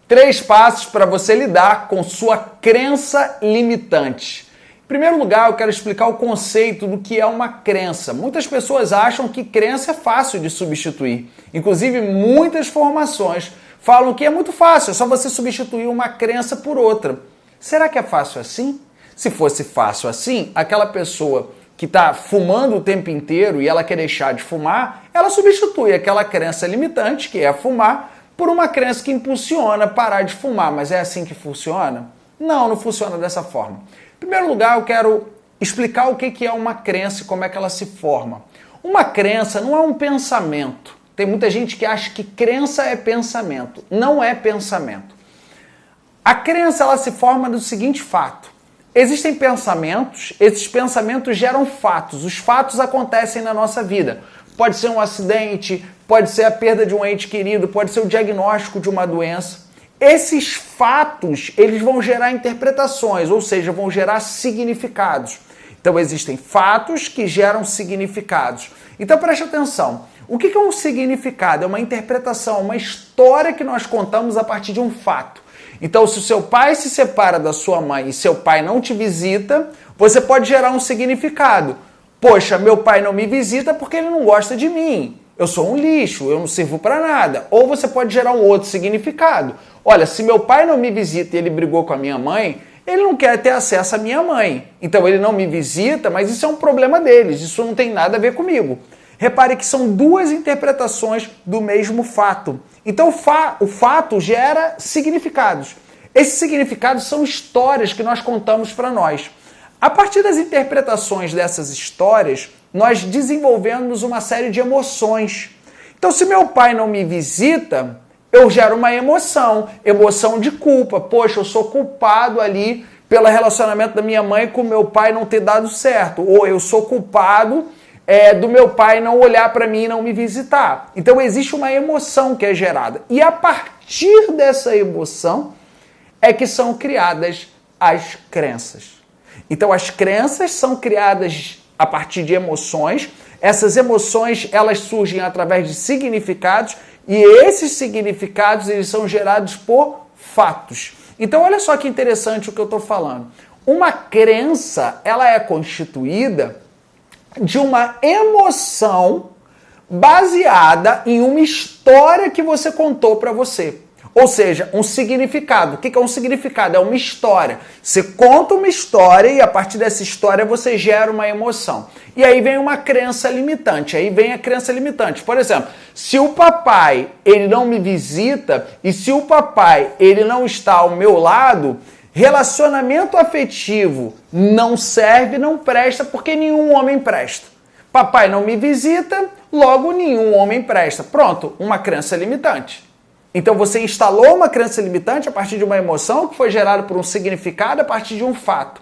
3 passos para você lidar com sua crença limitante. Em primeiro lugar, eu quero explicar o conceito do que é uma crença. Muitas pessoas acham que crença é fácil de substituir. Inclusive, muitas formações falam que é muito fácil, é só você substituir uma crença por outra. Será que é fácil assim? Se fosse fácil assim, aquela pessoa que está fumando o tempo inteiro e ela quer deixar de fumar, ela substitui aquela crença limitante, que é fumar, por uma crença que impulsiona parar de fumar. Mas é assim que funciona? Não, não funciona dessa forma. Em primeiro lugar, eu quero explicar o que é uma crença e como é que ela se forma. Uma crença não é um pensamento. Tem muita gente que acha que crença é pensamento. Não é pensamento. A crença ela se forma do seguinte fato. Existem pensamentos, esses pensamentos geram fatos. Os fatos acontecem na nossa vida. Pode ser um acidente, pode ser a perda de um ente querido, pode ser o diagnóstico de uma doença. Esses fatos, eles vão gerar interpretações, ou seja, vão gerar significados. Então existem fatos que geram significados. Então preste atenção. O que é um significado? É uma interpretação, uma história que nós contamos a partir de um fato. Então, se o seu pai se separa da sua mãe e seu pai não te visita, você pode gerar um significado. Poxa, meu pai não me visita porque ele não gosta de mim. Eu sou um lixo, eu não sirvo para nada. Ou você pode gerar um outro significado. Olha, se meu pai não me visita e ele brigou com a minha mãe, ele não quer ter acesso à minha mãe. Então ele não me visita, mas isso é um problema deles, isso não tem nada a ver comigo. Repare que são 2 interpretações do mesmo fato. Então o fato gera significados. Esses significados são histórias que nós contamos para nós. A partir das interpretações dessas histórias, nós desenvolvemos uma série de emoções. Então se meu pai não me visita, eu gero uma emoção de culpa. Poxa, eu sou culpado ali pelo relacionamento da minha mãe com meu pai não ter dado certo. Ou eu sou culpado do meu pai não olhar para mim e não me visitar. Então existe uma emoção que é gerada. E a partir dessa emoção é que são criadas as crenças. Então as crenças são criadas a partir de emoções. Essas emoções elas surgem através de significados e esses significados eles são gerados por fatos. Então olha só que interessante o que eu estou falando. Uma crença ela é constituída de uma emoção baseada em uma história que você contou para você. Ou seja, um significado. O que é um significado? É uma história. Você conta uma história e a partir dessa história você gera uma emoção. E aí vem uma crença limitante. Aí vem a crença limitante. Por exemplo, se o papai ele não me visita e se o papai ele não está ao meu lado, relacionamento afetivo não serve, não presta, porque nenhum homem presta. Papai não me visita, logo nenhum homem presta. Pronto, uma crença limitante. Então você instalou uma crença limitante a partir de uma emoção que foi gerada por um significado a partir de um fato.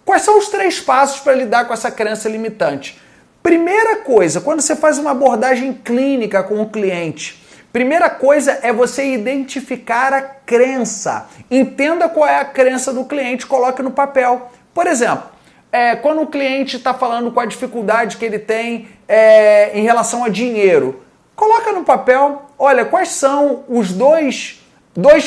Quais são os 3 passos para lidar com essa crença limitante? Primeira coisa, quando você faz uma abordagem clínica com o cliente, primeira coisa é você identificar a crença. Entenda qual é a crença do cliente, coloque no papel. Por exemplo, quando o cliente está falando com a dificuldade que ele tem em relação a dinheiro, coloca no papel, olha, quais são os dois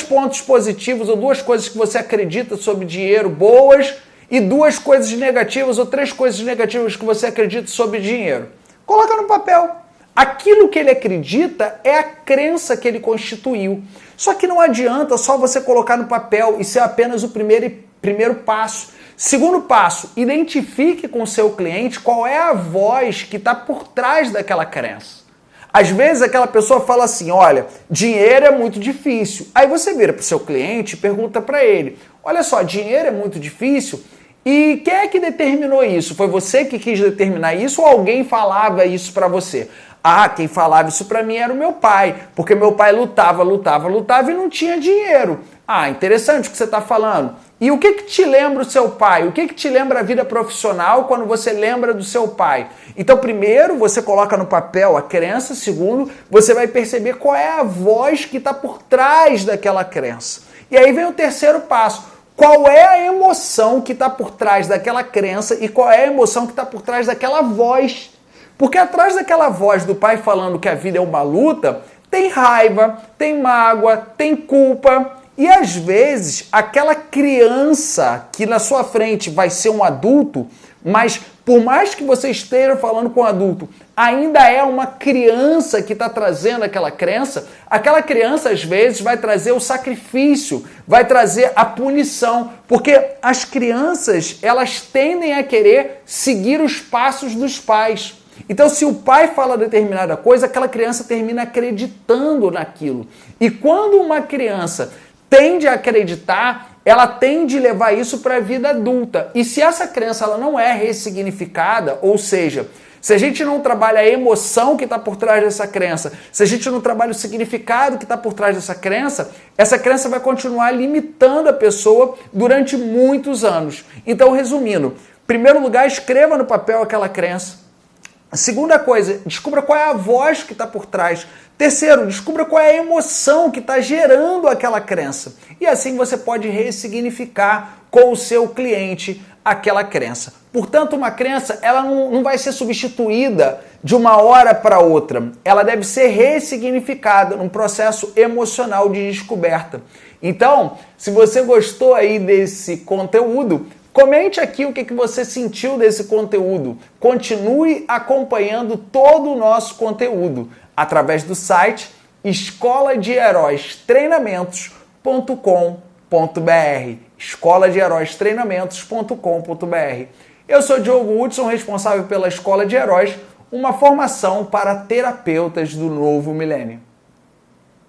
pontos positivos ou 2 coisas que você acredita sobre dinheiro boas e 2 coisas negativas ou 3 coisas negativas que você acredita sobre dinheiro. Coloca no papel. Aquilo que ele acredita é a crença que ele constituiu. Só que não adianta só você colocar no papel e ser apenas o primeiro passo. Segundo passo, identifique com o seu cliente qual é a voz que está por trás daquela crença. Às vezes aquela pessoa fala assim, olha, dinheiro é muito difícil. Aí você vira para o seu cliente e pergunta para ele, olha só, dinheiro é muito difícil? E quem é que determinou isso? Foi você que quis determinar isso ou alguém falava isso para você? Ah, quem falava isso para mim era o meu pai, porque meu pai lutava e não tinha dinheiro. Ah, interessante o que você está falando. E o que te lembra o seu pai? O que te lembra a vida profissional quando você lembra do seu pai? Então, primeiro, você coloca no papel a crença. Segundo, você vai perceber qual é a voz que está por trás daquela crença. E aí vem o terceiro passo. Qual é a emoção que está por trás daquela crença e qual é a emoção que está por trás daquela voz? Porque atrás daquela voz do pai falando que a vida é uma luta, tem raiva, tem mágoa, tem culpa. E às vezes, aquela criança que na sua frente vai ser um adulto, mas por mais que você esteja falando com um adulto, ainda é uma criança que está trazendo aquela criança às vezes vai trazer o sacrifício, vai trazer a punição, porque as crianças, elas tendem a querer seguir os passos dos pais. Então, se o pai fala determinada coisa, aquela criança termina acreditando naquilo. E quando uma criança tende a acreditar, ela tende a levar isso para a vida adulta. E se essa crença ela não é ressignificada, ou seja, se a gente não trabalha a emoção que está por trás dessa crença, se a gente não trabalha o significado que está por trás dessa crença, essa crença vai continuar limitando a pessoa durante muitos anos. Então, resumindo, em primeiro lugar, escreva no papel aquela crença. Segunda coisa, descubra qual é a voz que está por trás. Terceiro, descubra qual é a emoção que está gerando aquela crença. E assim você pode ressignificar com o seu cliente aquela crença. Portanto, uma crença ela não vai ser substituída de uma hora para outra. Ela deve ser ressignificada num processo emocional de descoberta. Então, se você gostou aí desse conteúdo, comente aqui o que você sentiu desse conteúdo. Continue acompanhando todo o nosso conteúdo através do site escoladeheróistreinamentos.com.br escoladeheróistreinamentos.com.br. Eu sou Diogo Hudson, responsável pela Escola de Heróis, uma formação para terapeutas do novo milênio.